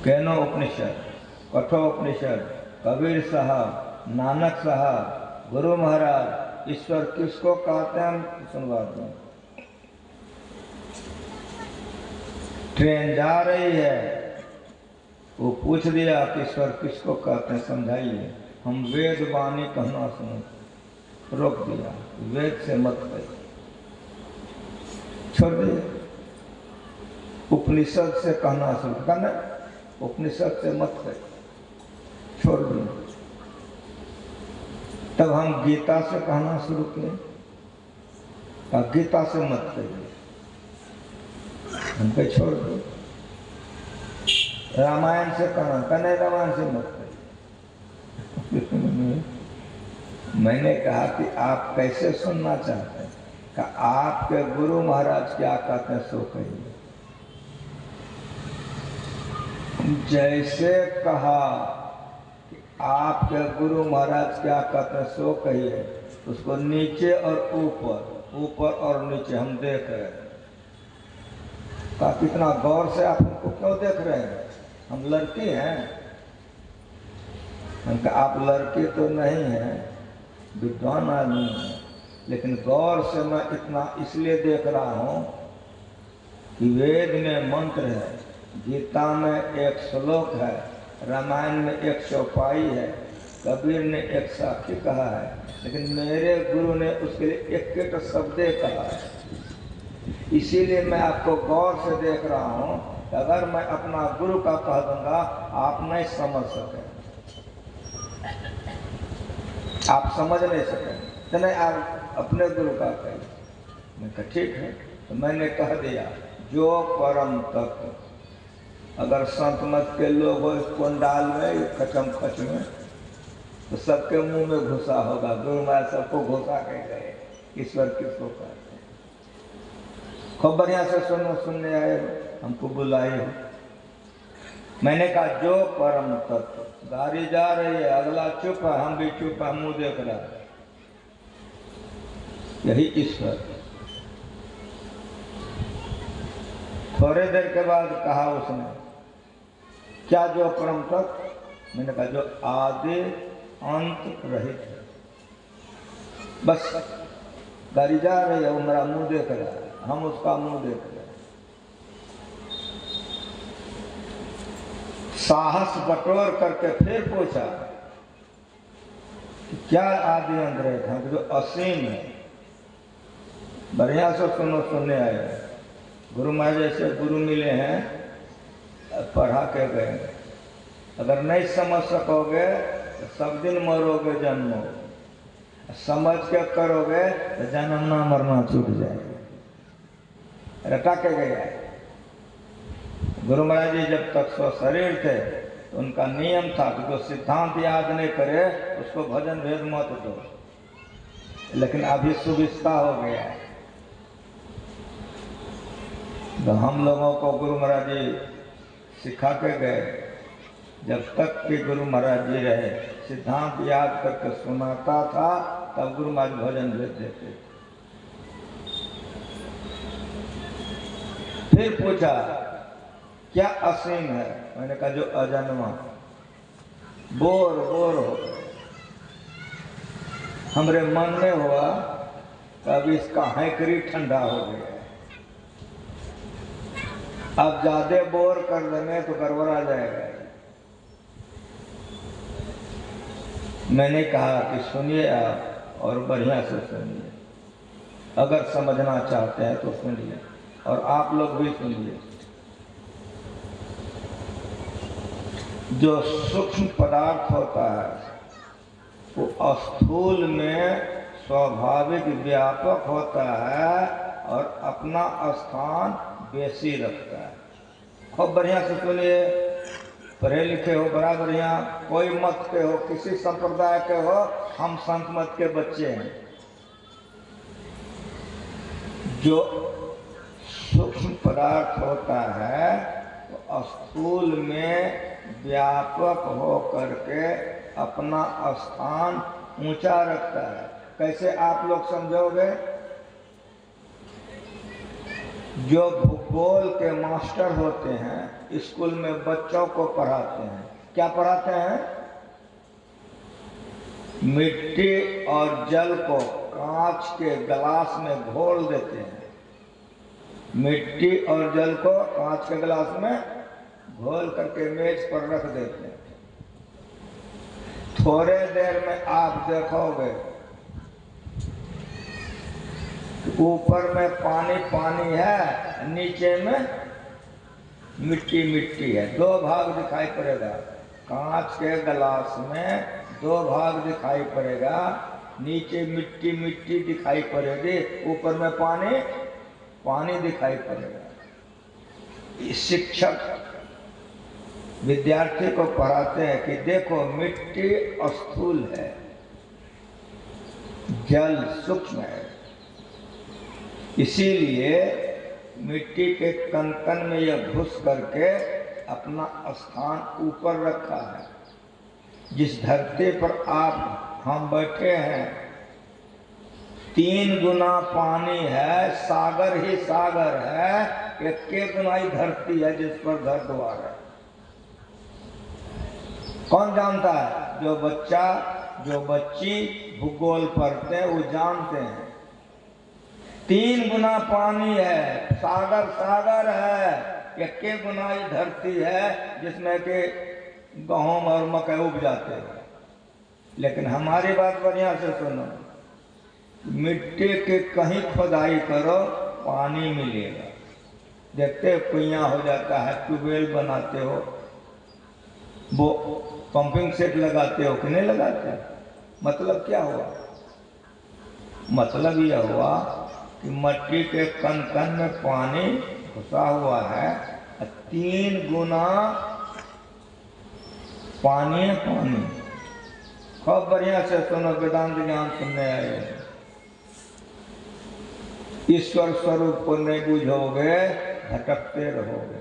Canoe उपनिषद, कठोपनिषद, कबीर साहब, नानक साहब, गुरु महाराज, ईश्वर किसको कहते हैं हम सुनवाते हैं। ट्रेन जा रही है, वो पूछ दिया कि ईश्वर किसको कहते हैं समझाइए। हम वेद वाणी कहना सुनो, रोक दिया, वेद से मत कहिए, छोड़ दिए। उपनिषद से कहना शुरू करना, उपनिषद से मत कहिए, छोड़ दिए। तब हम गीता से कहना शुरू किए, गीता से मत कहिए, हम कहीं छोड़ दिए। रामायण से कहना, कहने रामायण से मत कहिए। मैंने कहा कि आप कैसे सुनना चाहते हैं, कि आपके गुरु महाराज क्या कहते हैं सो कहिए। जैसे कहा कि आपके गुरु महाराज क्या कहते हैं सो कहिए, उसको नीचे और ऊपर, ऊपर और नीचे हम देख रहे हैं। कहा कितना गौर से आप हमको क्यों देख रहे हैं, हम लड़के हैं। हम कहा आप लड़के तो नहीं हैं, विद्वान आदमी हैं, लेकिन गौर से मैं इतना इसलिए देख रहा हूँ कि वेद में मंत्र है, गीता में एक श्लोक है, रामायण में एक चौपाई है, कबीर ने एक साखी कहा है, लेकिन मेरे गुरु ने उसके लिए एक शब्द कहा है। इसीलिए मैं आपको गौर से देख रहा हूँ। अगर मैं अपना गुरु का कह दूंगा आप नहीं समझ सके, आप समझ नहीं सके, तो नहीं आप अपने गुरु का कहिए। मैं कहा ठीक है। तो मैंने कह दिया जो परम तत्व, अगर संत मत के लोग हो इस पंडाल में, खचम खच में, तो सबके मुंह में घुसा होगा। गुरु महाराज सबको घुसा के गए, ईश्वर किसको कहते हैं। खूब बढ़िया से सुनने आए हो, हमको बुलाए हो। मैंने कहा जो परम तत्व, गाड़ी जा रही है, अगला चुप है, हम भी चुप है, मुंह देख रहा है, यही ईश्वर। थोड़े देर के बाद कहा उसने, क्या जो परम तत्व? मैंने कहा जो आदि अंत रहित है। बस गाड़ी जा रही है, वो मेरा मुंह देख रहा है, हम उसका मुंह देख रहे हैं। साहस बटोर करके फिर पूछा कि क्या आदि अंत रहित है, जो असीम है। बढ़िया से सुनो, सुनने आए। गुरु महाराज जैसे गुरु मिले हैं, पढ़ा के गए। अगर नहीं समझ सकोगे तो सब दिन मरोगे, जन्मो समझ के करोगे तो जन्मना मरना छूट जाएगा। रटा के गया। गुरु महाराज जी जब तक स्व शरीर थे तो उनका नियम था कि जो सिद्धांत याद नहीं करे उसको भजन भेद मत दो। लेकिन अभी सुविस्ता हो गया है, तो हम लोगों को गुरु महाराज जी सिखा के गए। जब तक कि गुरु महाराज जी रहे, सिद्धांत याद करके सुनाता था, तब गुरु महाराज भजन भेज देते। फिर पूछा क्या असीम है? मैंने कहा जो अजन्मा। बोर बोर हो गए। हमरे मन में हुआ तब इसका हैकरी ठंडा हो गया। अब ज्यादा बोर कर देंगे तो गड़बड़ा जाएगा। मैंने कहा कि सुनिए आप, और बढ़िया से सुनिए, अगर समझना चाहते हैं तो सुनिए, और आप लोग भी सुनिए। जो सूक्ष्म पदार्थ होता है वो स्थूल में स्वाभाविक व्यापक होता है और अपना स्थान बेसी रखता है। खूब बढ़िया से सुनिए, पढ़े लिखे हो, बड़ा बढ़िया, कोई मत के हो, किसी संप्रदाय के हो, हम संत मत के बच्चे हैं। जो सूक्ष्म पदार्थ होता है तो स्थूल में व्यापक हो करके अपना स्थान ऊंचा रखता है। कैसे आप लोग समझोगे? जो भूगोल के मास्टर होते हैं स्कूल में बच्चों को पढ़ाते हैं, क्या पढ़ाते हैं? मिट्टी और जल को कांच के गिलास में घोल देते हैं। मिट्टी और जल को कांच के गिलास में घोल करके मेज पर रख देते हैं। थोड़े देर में आप देखोगे ऊपर में पानी पानी है, नीचे में मिट्टी मिट्टी है। दो भाग दिखाई पड़ेगा, कांच के गिलास में दो भाग दिखाई पड़ेगा, नीचे मिट्टी मिट्टी दिखाई पड़ेगी, ऊपर में पानी पानी दिखाई पड़ेगा। शिक्षक विद्यार्थी को पढ़ाते हैं कि देखो मिट्टी स्थूल है, जल सूक्ष्म है, इसीलिए मिट्टी के कण कण में यह घुस करके अपना स्थान ऊपर रखा है। जिस धरती पर आप हम बैठे हैं 3 गुना पानी है, सागर ही सागर है, 1 गुना ही धरती है जिस पर घर द्वार है। कौन जानता है? जो बच्चा जो बच्ची भूगोल पढ़ते हैं वो जानते हैं। 3 गुना पानी है, सागर सागर है, 1 गुना ही धरती है जिसमें कि गेहूं और मकई उग जाते हैं। लेकिन हमारी बात बढ़िया से सुनो, मिट्टी के कहीं खुदाई करो पानी मिलेगा। देखते कुइयां हो जाता है, ट्यूबवेल बनाते हो, वो पंपिंग सेट लगाते हो कि नहीं लगाते? मतलब क्या हुआ? मतलब यह हुआ कि मिट्टी के कण कण में पानी घुसा हुआ है, 3 गुना पानी पानी। खूब बढ़िया से सुनो, वेदांत ज्ञान सुनने आए। ईश्वर स्वरूप को नहीं बुझोगे भटकते रहोगे,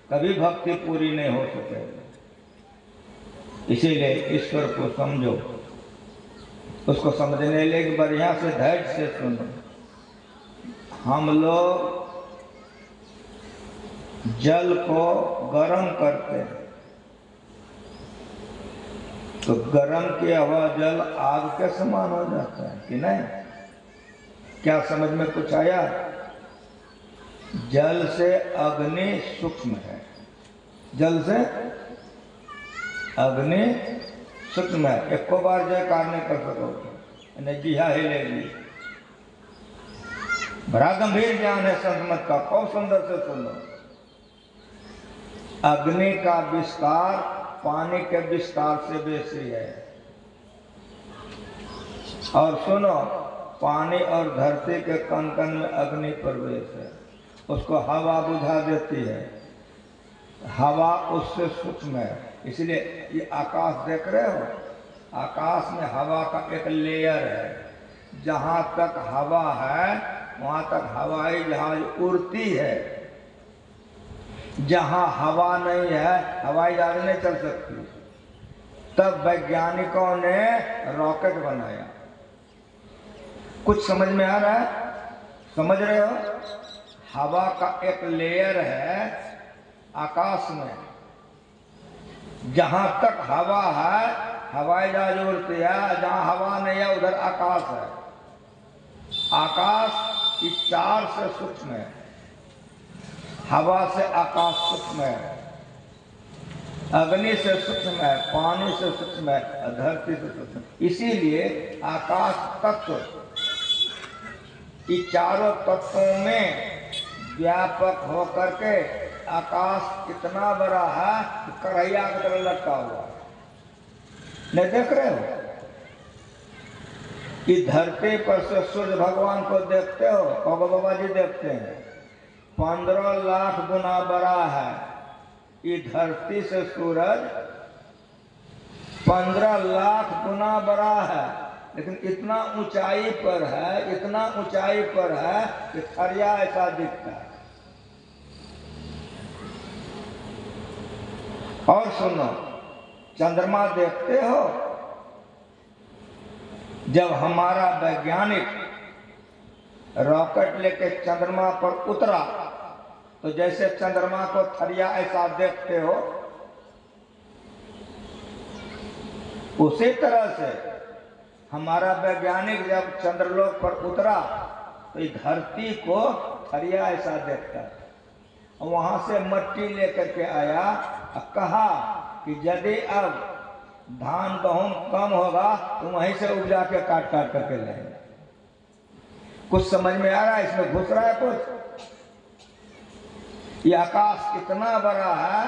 कभी भक्ति पूरी नहीं हो सकेगी। इसीलिए ईश्वर को समझो, उसको समझने लिए बढ़िया से धैर्य से सुनो। हम लोग जल को गर्म करते हैं तो गर्म किया हुआ जल आग के समान हो जाता है कि नहीं? क्या समझ में कुछ आया? जल से अग्नि सूक्ष्म है, जल से अग्नि सूक्ष्म है। एक बार जयकार नहीं कर सकोगे, नहीं जिहा हिलेगी। बड़ा गंभीर ज्ञान है संत का, बहुत सुंदर से सुनो। अग्नि का विस्तार पानी के विस्तार से बेसी है। और सुनो, पानी और धरती के कण कण में अग्नि प्रवेश है, उसको हवा बुझा देती है, हवा उससे सूक्ष्म है। इसलिए ये आकाश देख रहे हो, आकाश में हवा का एक लेयर है, जहाँ तक हवा है वहाँ तक हवाई जहाज उड़ती है, जहाँ हवा नहीं है हवाई जहाज नहीं चल सकती। तब वैज्ञानिकों ने रॉकेट बनाया। कुछ समझ में आ रहा है? समझ रहे हो? हवा का एक लेयर है आकाश में, जहां तक हवा है हवाई जहाज उड़ती है, जहां हवा नहीं है उधर आकाश है। आकाश की 4 से सूक्ष्म है, हवा से आकाश सूक्ष्म है, अग्नि से सूक्ष्म है, पानी से सूक्ष्म है, धरती से सूक्ष्म। इसीलिए आकाश तत्व इन चारों तत्वों में व्यापक होकर के आकाश इतना बड़ा है कि कढ़ैया की तरह लटका हुआ। नहीं देख रहे हो? इस धरती पर से सूर्य भगवान को देखते हो? कहो बाबा जी देखते हैं। 15 लाख गुना बड़ा है इस धरती से सूरज, 15 लाख गुना बड़ा है, लेकिन इतना ऊंचाई पर है, इतना ऊंचाई पर है कि थरिया ऐसा दिखता है। और सुनो, चंद्रमा देखते हो? जब हमारा वैज्ञानिक रॉकेट लेके चंद्रमा पर उतरा तो जैसे चंद्रमा को थरिया ऐसा देखते हो, उसी तरह से हमारा वैज्ञानिक जब चंद्रलोक पर उतरा तो इस धरती को थरिया ऐसा देखता है। वहां से मट्टी लेकर के आया और कहा कि यदि अब धान गेहूं कम होगा तो वहीं से उपजा के काट काट करके लेंगे। कुछ समझ में आ रहा है? इसमें घुस रहा है कुछ? ये आकाश इतना बड़ा है,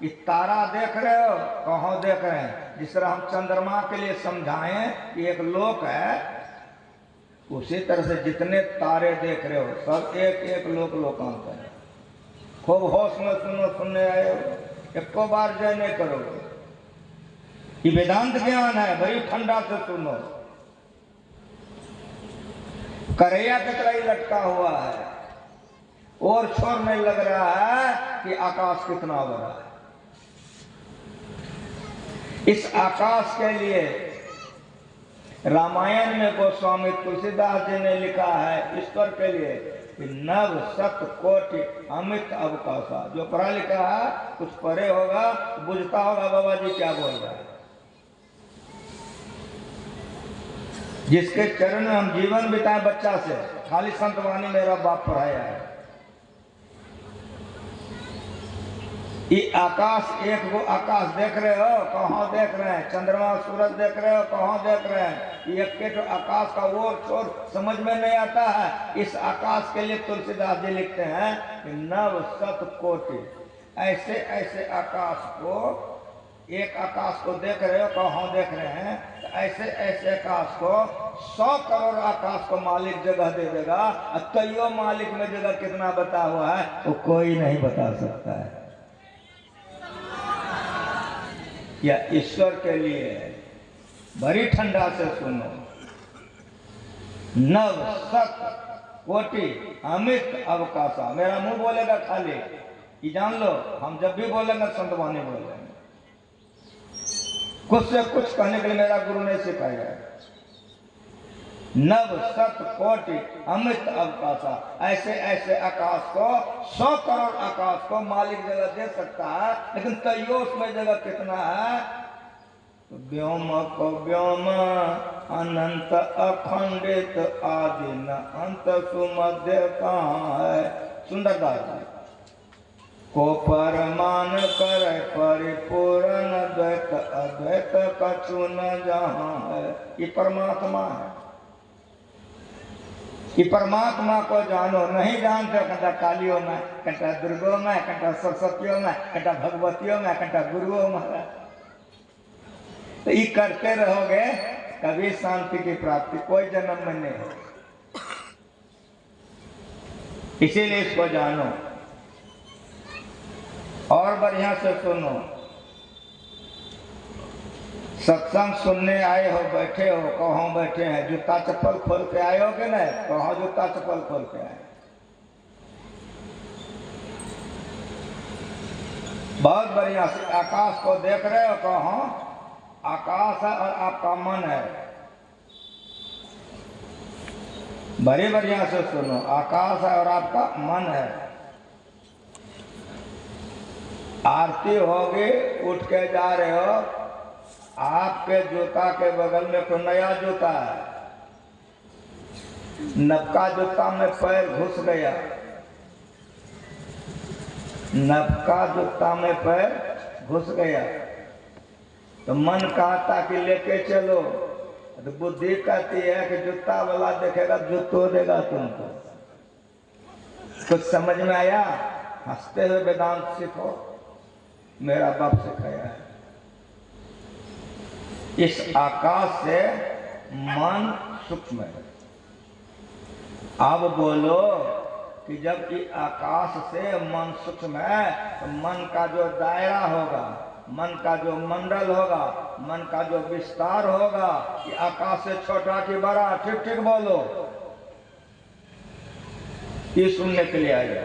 ये तारा देख रहे हो, कहाँ देख रहे हैं? जिस तरह हम चंद्रमा के लिए समझाएं कि एक लोक है, उसी तरह से जितने तारे देख रहे हो सब एक एक लोक लोकांतर है। खूब होश में सुनो, सुनने आए हो, एको बार जय नहीं करोगे। ये वेदांत ज्ञान है, बड़ी ठंडा से सुनो। करैया की तरह ही लटका हुआ है और छोर नहीं लग रहा है कि आकाश कितना बड़ा है। इस आकाश के लिए रामायण में गोस्वामी तुलसीदास जी ने लिखा है ईश्वर के लिए कि नव सत कोटि अमित अवकाशा। जो पढ़ा लिखा है कुछ पढ़े होगा, बुझता होगा बाबा जी क्या बोल रहा है। जिसके चरण में हम जीवन बिताए बच्चा से, खाली संत वाणी मेरा बाप पढ़ाया है। ये आकाश, एक वो आकाश देख रहे हो, कहाँ देख रहे हैं? चंद्रमा सूरज देख रहे हो, कहाँ देख रहे हैं? ये के तो आकाश का वो छोर समझ में नहीं आता है। इस आकाश के लिए तुलसीदास जी लिखते हैं कि नव सत कोटि, ऐसे ऐसे आकाश को, एक आकाश को देख रहे हो, कहाँ देख रहे हैं? तो ऐसे ऐसे आकाश को 100 करोड़ आकाश को मालिक जगह दे देगा। तैयो मालिक में जगह कितना बता हुआ है वो कोई नहीं बता सकता है। या ईश्वर के लिए बड़ी ठंडा से सुनो, नव सत कोटि अमित अवकाशा। मेरा मुंह बोलेगा खाली, ये जान लो, हम जब भी बोलेंगे संतवाणी बोलेंगे। कुछ से कुछ कहने के लिए मेरा गुरु ने सिखाया है। नव सत कोटि अमित अवकाशा, ऐसे ऐसे आकाश को, 100 करोड़ आकाश को मालिक जगह दे सकता है, लेकिन तैयो उसमें जगह कितना है? तो व्योम को व्योम अनंत अखंडित आदि न अंत सुमध्य कहाँ है। सुंदरदास जी को परमान कर परिपूर्ण द्वैत अद्वैत कछु न जहाँ है। ये परमात्मा है। कि परमात्मा को जानो, नहीं जानते कंटा कालियों में, कंटा दुर्गों में, कंटा सरस्वतियों में, कंटा भगवतियों में, कंटा गुरुओं में। तो ये करते रहोगे कभी शांति की प्राप्ति कोई जन्म में नहीं हो। इसीलिए इसको जानो और बढ़िया से सुनो। सत्संग सुनने आए हो, बैठे हो, कहाँ बैठे हैं? जूता चप्पल खोल के आए हो कि नहीं? कहाँ जूता चप्पल खोल के आए? बहुत बढ़िया से आकाश को देख रहे हो, कहाँ? आकाश है और आपका मन है। बड़ी बढ़िया से सुनो, आकाश है और आपका मन है। आरती होगी, उठ के जा रहे हो, आपके जूता के बगल में कोई नया जूता है, नबका जूता में पैर घुस गया, नबका जूता में पैर घुस गया, तो मन कहता कि लेके चलो, तो बुद्धि कहती है कि जूता वाला देखेगा जूतो देगा तुमको। कुछ समझ में आया? हंसते हुए वेदांत सीखो, मेरा बाप सिखाया है। इस आकाश से मन सूक्ष्म है। अब बोलो कि जब इस आकाश से मन सूक्ष्म है तो मन का जो दायरा होगा, मन का जो मंडल होगा, मन का जो विस्तार होगा, ये आकाश से छोटा कि बड़ा? ठीक ठीक बोलो, ये सुनने के लिए आएगा।